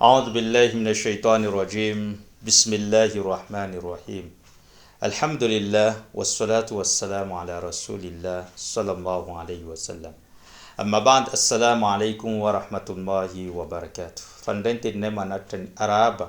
أعوذ بالله من الشيطان الرجيم بسم الله الرحمن الرحيم الحمد لله والصلاة والسلام على رسول الله صلى الله عليه وسلم أما بعد السلام عليكم ورحمة الله وبركاته فندنت نمانات أرابا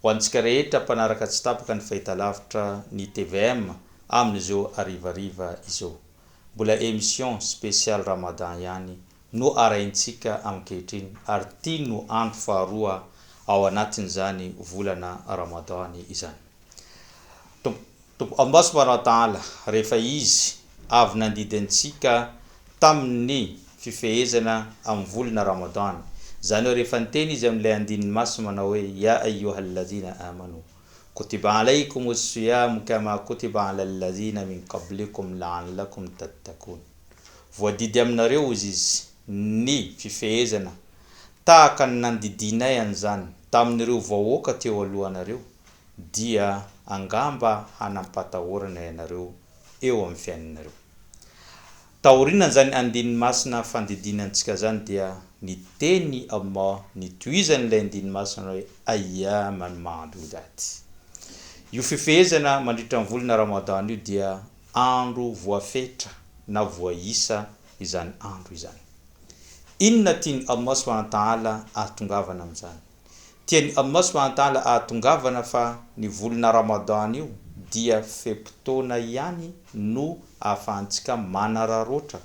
وانسكريتا panaraka tsy tapaka ny fahitalavitra ny TVM amin'izao arivariva izao mbola émission spéciale Ramadan ihany no araintsika ankehitriny ary tia no andro faharoa ao anatin'izany volana Ramadan izany. Allah subhanahu wa ta'ala rehefa izy avy nandidintsika tamin'ny fifehezana amin'ny volana Ramadan, zany hoe rehefa niteny izy amin'ilay andininy masina manao hoe ya ayyuhalladhina amanu kutiba alaykumus siyam kama kutiba alal ladhina min qablikum la'allakum tattaqun. Voadidy aminareo izy ny fifehezana tahaka ny nandidinay an'izany tamin'ireo vahoaka teo alohanareo dia angamba hanampatahorana ianareo eo amin'ny fiainanareo. Taorinan zany andininy masina fandidinantsika zany dia ny teny Allah nitoizan'ilay andininy masina hoe ayyaman ma'dudat. Io fifehezana mandritra ny volana Ramadan io dia andro voafetra na voaisa izany andro izany. Inona tiany Allah subhanahu wa ta'ala ahatongavana amin'izany? Tiany Allah subhanahu wa ta'ala ahatongavana fa ny volana Ramadan io dia fepotona ihany no ahafahantsika manararoatra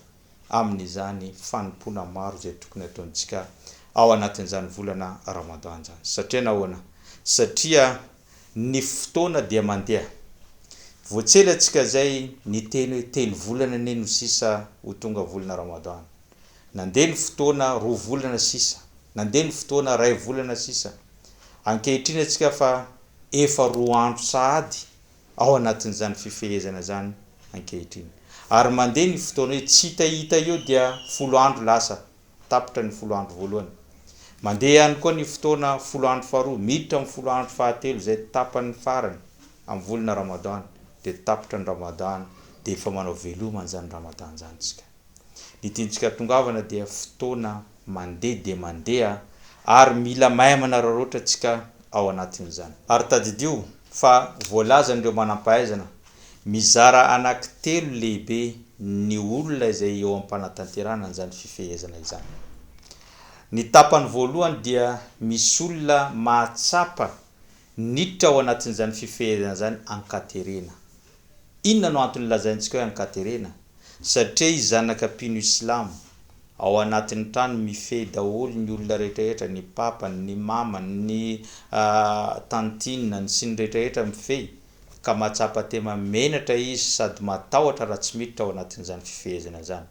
amin'izany fanompona maro izay tokony ataontsika ao anatin'izany volana Ramadan zany. Satria nahoana? Satria ny fotoana dia mandeha. Voatselatsika zay ny teny hoe telo volana ne no sisa ho tonga volana Ramadan. Nandeha ny fotoana roa volana sisa, nandeha ny fotoana ray volana sisa. Ankehitriny atsika fa efa roa andro sahady ao anatin'izany fifehezana zany ankehitriny. Ary mandeha ny fotoana hoe tsy hita io dia 10 andro lasa tapitra ny 10 andro voalohany. Mandeha ihany koa ny fotoana 10 andro faharoa miditra amin'ny 10 andro fahatelo zay tapany farany amin'ny volana Ramadan dia tapitra ny Ramadan dia efa manao velomany zany Ramadan zany tsika. Ny tiantsika tongavana dia fotoana mandeha dia mandeha ary mila mahay manararoatra tsika ao anatin'izany. Ary tadidio fa voalazan'ireo manam-pahaizana mizara anankitelo lehibe ny olona izay eo am-panatanterahana an'izany fifehezana izany. Ny tapany voalohany dia misy olona mahatsapa niditra ao anatin'izany fifehezana zany ankaterena. Inona no antony lazaintsika hoe ankaterena? Satria izanaka pino Islam ao anatin'ny trano mifehy daholo ny olona rehetrarehetra, ny papany, ny mamany, ny tantinina, ny sy ny rehetrarehetra mifehy ka mahatsapa tema menatra izy sady matahotra raha tsy miditra ao anatin'izany fifehezana zany.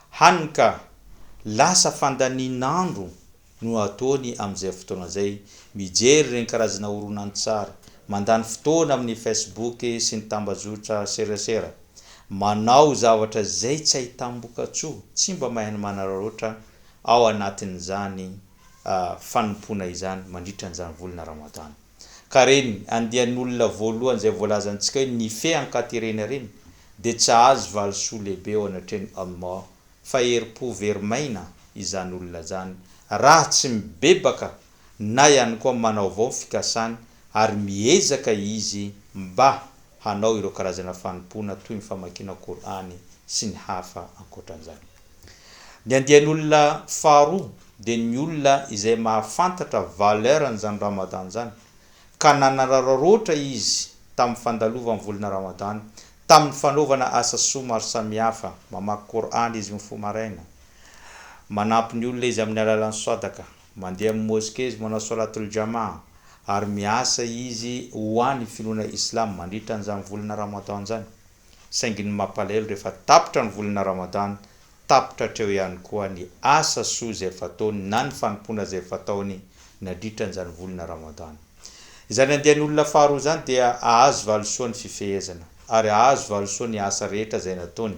Hany ka lasa fandaninandro no ataony amin'izay fotoana zay, mijery ireny karazana horonan-tsary, mandany fotoana amin'ny Facebook sy ny tambazotra serasera, manao zavatra zay tsy ahitam-boka tsoa, tsy mba mahay manararoatra ao anatin'izany fanompona izany mandritra an'izany volana Ramadan. Ka reny andian'olona voalohany zay voalazantsika hoe nifehy ankaterena reny dia tsy azo valisoa lehibe ao anatreny Allah fa herim-po verimaina izany olona zany raha tsy mibebaka na ihany koa manao vao fikasany ary miezaka izy mba hanao ireo karazana fanompona toy ny famakiana Korany sy ny hafa ankoatran'izany. Ny andian'olona faharoa dia ny olona izay mahafantatra valeur an'izany Ramadan zany ka nanararoatra izy tamin'ny fandalovany volana Ramadan, tamin'ny fanaovana asa soa maro samihafa, mamaky Korany izy mifomaraina, manampy ny olona izy amin'ny alalan'ny sadaka, mandeha amin'ny moské izy manao salatul jamaa, ary miasa izy ho an'ny finoana Islam mandritra an'izany volana Ramadan zany. Saingy ny mampalahelo rehefa tapitra ny volana Ramadan, tapitra hatreo ihany koa ny asa soa izay fataony na ny fanompona izay fataony nandritra an'izany volana Ramadan. Izany andian'olona faharoa zany dia ahazo valisoa ny fifehezana ary ahazo valisoa ny asa rehetra izay nataony.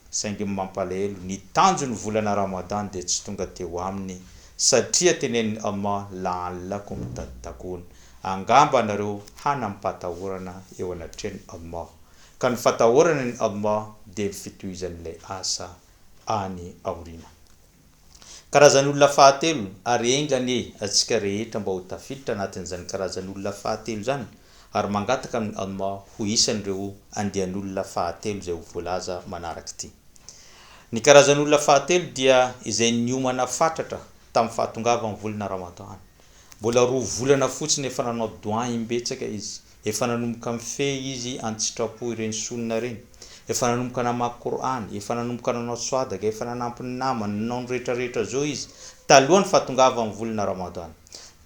Saingy mampalahelo ny tanjon'ny volana Ramadan dia tsy tonga teo aminy satria tenen'ny Allah la'allakum tattaqun, angamba anareo hanampatahorana eo anatreny Allah. Ka ny fatahorana ny Allah dia fitohizan'ilay asa any aoriana. Karazan'olona fahatelo arengany atsika rehetra mba ho tafiditra anatin'izany karazan'olona fahatelo zany ary mangataka amin'ny Allah ho isan'ireo andian'olona fahatelo izay ho voalaza manaraka ity. Ny karazan'olona fahatelo dia izay niomana fatratra tamin'ny fahatongavan'ny volana Ramadan. Mbola 2 volana fotsiny efa nanao doa imbetsaka izy, efa nanomboka mifehy izy antsitrapo ireny sunna ireny, efa nanomboka namaky Qur'an, efa nanomboka nanao swadaka, efa nanampy ny namany, nanao rehetrarehetra zao izy talohan'ny fahatongavan'ny volana Ramadan.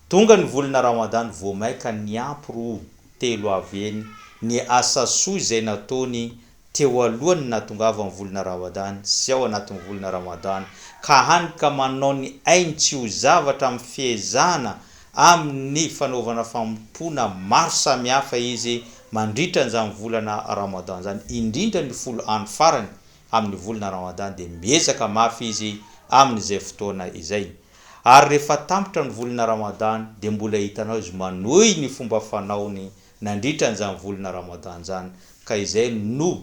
Tonga ny volana Ramadan vao maika niampy 2 telo avy eny ny asa soa izay nataony teo alohany nahatongavan'ny volana Ramadan sy ao anatin'ny volana Ramadan, ka hanika manao ny ainy tsy ho zavatra amin'ny fiezana amin'ny fanaovana fampona maro samihafa izy mandritra an'izany volana Ramadan zany, indrindra ny 10 andro farany amin'ny volana Ramadan dia miezaka mafy izy amin'izay fotoana izay. Ary rehefa tampitra ny volana Ramadan dia mbola hitanao izy manohy ny fomba fanaony nandritra an'izany volana Ramadan zany, ka izay no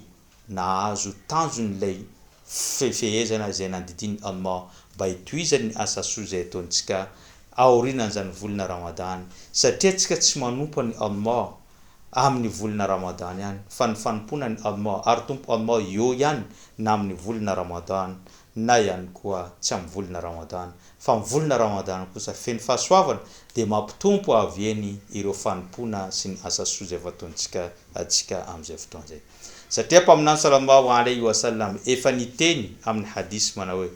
nahazo tanjon'ilay fehezana izay nandidiny Allah mba hitohizany ny asa soa izay ataontsika aorianan'izany volana Ramadan, satria tsika tsy manompa ny Allah amin'ny volana Ramadan ihany fa ny fanompona ny Allah ary tompo Allah eo ihany na amin'ny volana Ramadan na ihany koa tsy amin'ny volana Ramadan, fa amin'ny volana Ramadan kosa feno fahasoavana dia mampitompo avy eny ireo fanompona sy ny asa soa izay ataontsika atsika amin'izay fotoana izay. Satria mpaminany sallallahu alayhi wa sallam efa niteny amin'ny hadisy manao hoe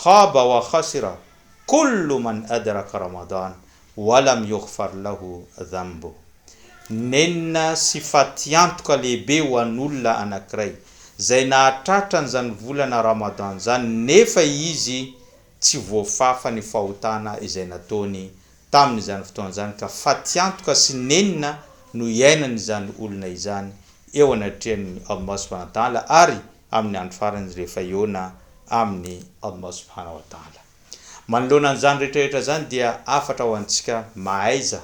khaba wa khasira kullu man adraka Ramadan wa lam yughfar lahu dhanbu. Nenina sifat antoka lehibe ho an'olona anankiray zay nahatratra an'izany volana Ramadan zany nefa izy tsy voafafa ny fahotana izay nataony tamin'izany fotoana zany, ka faty antoka sy nenina no iainany izany olona izany eo anatrehan'ny Allah subhanahu wa ta'ala ary amin'ny andro farany rehefa eona amin'ny Allah subhanahu wa ta'ala. Manoloana an'izany rehetrarehetra zany dia afatra ho antsika mahaiza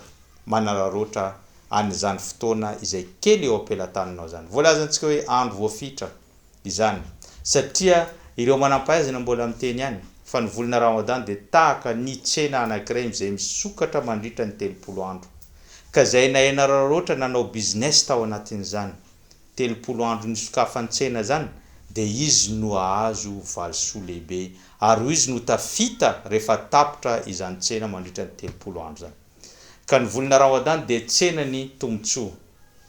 manararoatra an'izany fotoana izay kely eo ampelantaninao zany. Voalazantsika hoe andro voafitra izany satria ireo manampahaizana mbola miteny ihany fa ny volana Ramadan dia tahaka ny tsena anankiray izay misokatra mandritra ny 30 andro, ka izay nahenararoatra nanao business tao anatin'izany 30 andro nisokafany tsena zany dia izy no ahazo valisoa lehibe ary izy no tafita rehefa tapitra izany tsena mandritra ny 30 andro zany. Ka ny volana Ramadan dia tsena ny tombotsoa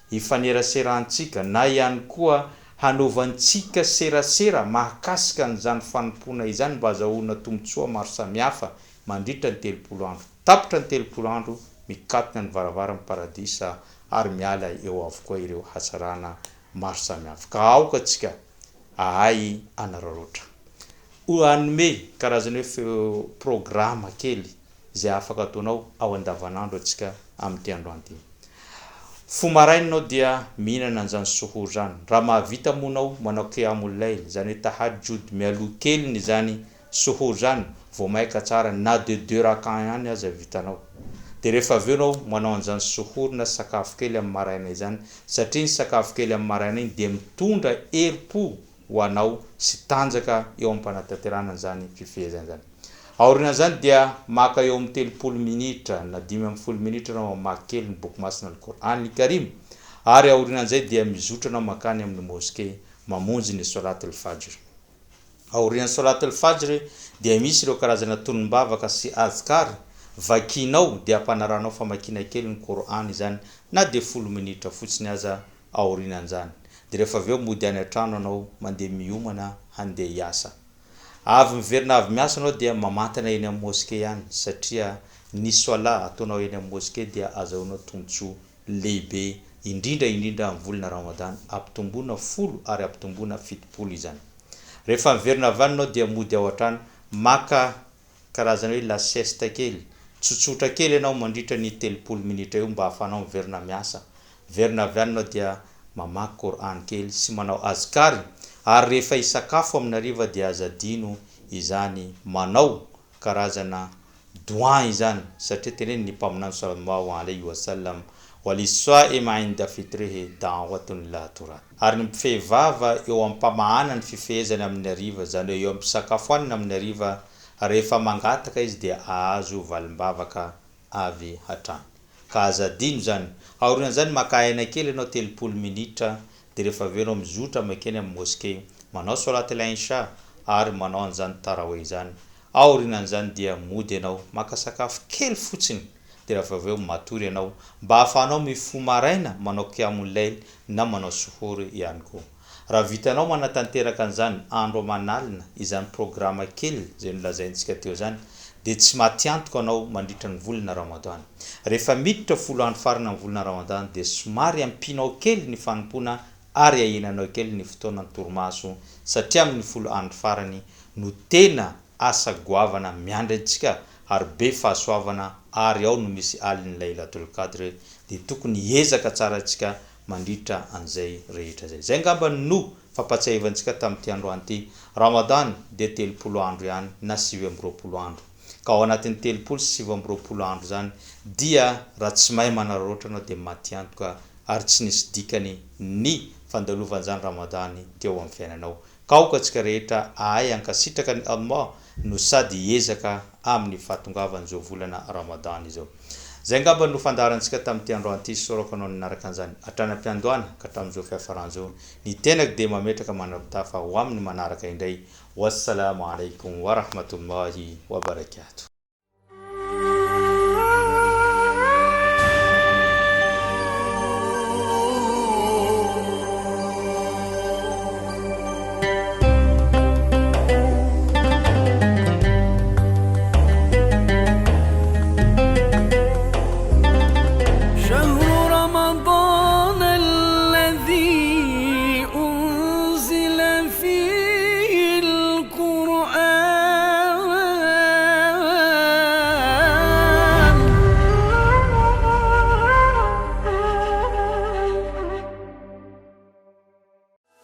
hifaneraserahantsika na ihany koa hanaovantsika serasera mahakasika an'izany fanompona izany mba azahoana tombotsoa maro samihafa mandritra ny 30 andro. Tapitra ny 30 andro mikatona ny varavaran'ny paradisa ary miala eo avokoa ireo hasarana maro samihafa. Ka aoka tsika ahay anararoatra ho anome karazany hoe programa kely izay afaka ataonao ao andavanandro atsika amin'ny androany ity. Fomarainao dia mihinana an'izany suhur zany, raha mahavita monao manao qiyamul layl zany hoe tahajjud mialoha keliny zany suhur zany vao maika tsara na de 2 raka ihany aza vitanao, dia rehefa avy eo anao manao an'izany suhur na sakafo kely amin'ny maraina izany, satria ny sakafo kely amin'ny maraina iny dia mitondra herim-po ho anao sy tanjaka eo am-panatanterahana zany fifehezana zany. Aoriana zany dia maka eo amin'ny 30 minitra na 15 minitra anao mamaky kely ny boky masina Al-Qur'an Karim, ary aorianan'izay dia mizotra anao makany amin'ny mosquée mamonjy ny salat al-fajr. Aorian'ny salat al-fajr dia misy ireo karazana tonombavaka sy azkar vakinao dia ampanaranao famakina kely ny Qur'an izany na dia 10 minitra fotsiny aza aorianan'izany. Dia rehefa avy eo mody any an-trano anao mandeha miomana handeha hiasa. Avy miverina avy miasa anao dia mamantana eny amin'ny mosquée ihany, satria ny solat ataonao eny amin'ny mosquée dia azahoanao tombotsoa lehibe indrindra amin'ny volana Ramadan, ampitomboana 10 ary ampitomboana 70 izany. Rehefa miverina avy anao dia mody ao an-trano maka karazana hoe la sieste kely, tsotsotra kely ianao mandritra ny 30 minitra eo mba ahafahanao miverina miasa. Verina avy anao dia mamaky Qur'an kely sy manao azkary, ary rehefa isakafo amin'ny hariva dia azadino izany manao karazana doa izany, satria teneny ny mpaminany sallallahu alayhi wa sallam walissaima inda fitrihi da'watun la turat. Ary ny mpifehivava eo ampamahana ny fifehezany amin'ny hariva, zany eo ampisakafoanina amin'ny hariva rehefa mangataka izy dia ahazo valimbavaka avy hatrany. Ka azadino zany aoriana zany maka aina kely anao 30 minitra de rehefa avy anao mizotra makeny amin'ny mosquée manao salatul aisha ary manao an'izany tarawih zany. Aorianan'izany dia mody anao maka sakafo kely fotsiny de rehefa avy eo matory anao mba ahafahanao mifo maraina manao qiyamul layl na manao suhour ihany koa. Raha vitanao manatanteraka an'izany andro aman'alina izany programa kely zay nolazaintsika teo zany de tsy matiantoka anao mandritra ny volana Ramadan. Rehefa miditra folo andro farana ny volana Ramadan de somary ampinao kely ny fanompona ary ahenanao kely ny fotoana ny torimaso satria amin'ny folo andro farany no tena asa goavana miandry antsika ary be fahasoavana ary ao no misy alin'ny Lailatul Qadr de tokony hiezaka tsara antsika mandritra an'izay rehetra zay. Zay ngamba no fampatsahivantsika tamin'ity androany ity. Ramadan de 30 andro ihany na 20 andro. Ka ao anatin'ny 30 sy 20 andro zany dia raha tsy mahay manararaotra anao de matiantoka ary tsy nisy dikany ny fandalovan'izany Ramadan teo amin'ny fiainanao. Ka aoka antsika rehetra ahay ankasitraka ny Allah no sady hiezaka amin'ny fahatongavan'izao volana Ramadan izao. Zay ngamba no fandaharantsika tamin'ity androany ity sorako anao ninaraka an'izany hatrany am-piandohana ka tamin'izao fiafaran'izao ny tenako de mametraka manapitafa ho amin'ny manaraka indray. Wassalamu alaikum wa rahmatullahi wa barakatuh.